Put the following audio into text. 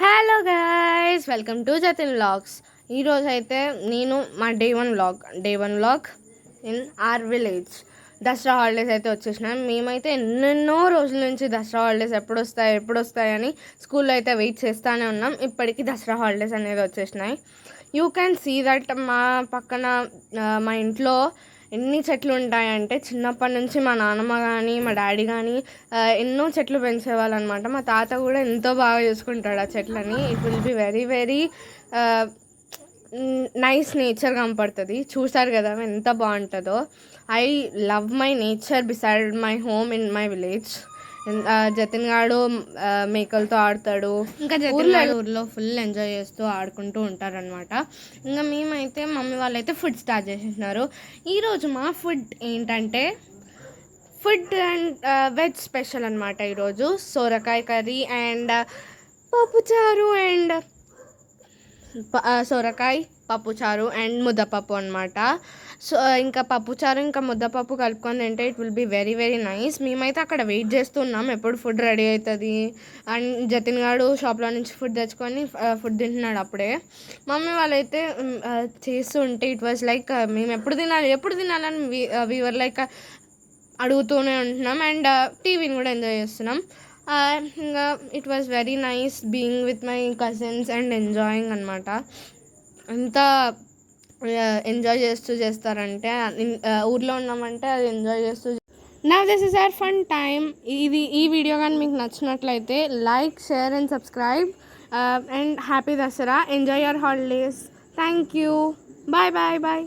Hello guys, welcome to Jatin vlogs. ఈరోజు అయితే నేను మా day one vlog in our village. Dasara holidays అయితే వచ్చేసినాయి. మేమైతే ఎన్నెన్నో రోజుల నుంచి దసరా హాలిడేస్ ఎప్పుడు వస్తాయని స్కూల్లో అయితే వెయిట్ చేస్తూనే ఉన్నాం. ఇప్పటికీ దసరా హాలిడేస్ అనేది వచ్చేసినాయి. యూ క్యాన్ సీ దట్ మా పక్కన మా ఇంట్లో ఎన్ని చెట్లు ఉంటాయంటే చిన్నప్పటి నుంచి మా నాన్నమ్మ కానీ మా డాడీ కానీ ఎన్నో చెట్లు పెంచేవాళ్ళు అనమాట. మా తాత కూడా ఎంతో బాగా చూసుకుంటాడు ఆ చెట్లని. It will be very very nice nature కనపడుతుంది. చూసారు కదా ఎంత బాగుంటుందో. I love my nature beside my home in my village. Jatin గాడు మేకలతో ఆడతాడు. ఇంకా జతిన్ గాడు ఊర్లో ఫుల్ ఎంజాయ్ చేస్తూ ఆడుకుంటూ ఉంటారనమాట. ఇంకా మేమైతే మమ్మీ వాళ్ళైతే ఫుడ్ స్టార్ట్ చేసేసినారు. ఈరోజు మా ఫుడ్ ఏంటంటే ఫుడ్ అండ్ వెజ్ స్పెషల్ అనమాట. ఈరోజు సొరకాయ కర్రీ అండ్ పప్పుచారు అండ్ సొరకాయ పప్పుచారు అండ్ ముద్దపప్పు అనమాట. సో ఇంకా పప్పుచారు ఇంకా ముద్దపప్పు కలుపుకొని తింటే it will be very very nice. మేమైతే అక్కడ వెయిట్ చేస్తున్నాం ఎప్పుడు ఫుడ్ రెడీ అవుతుంది. అండ్ జతిన్ గాడు షాప్లో నుంచి ఫుడ్ తెచ్చుకొని ఫుడ్ తింటున్నాడు. అప్పుడే మమ్మీ వాళ్ళైతే చేస్తూ ఉంటే ఇట్ వాజ్ లైక్ మేము ఎప్పుడు తినాలని వీవర్ లైక్ అడుగుతూనే ఉంటున్నాం. అండ్ టీవీని కూడా ఎంజాయ్ చేస్తున్నాం. ఇంకా it was very nice being with my cousins and enjoying అనమాట. అంతా ఎంజాయ్ చేస్తారంటే ఊర్లో ఉన్నామంటే అది ఎంజాయ్ చేస్తూ. Now this is our fun time. ఈ వీడియో కానీ మీకు నచ్చినట్లయితే like, share and subscribe. And happy Dasara. Enjoy your holidays. Thank you. Bye bye bye.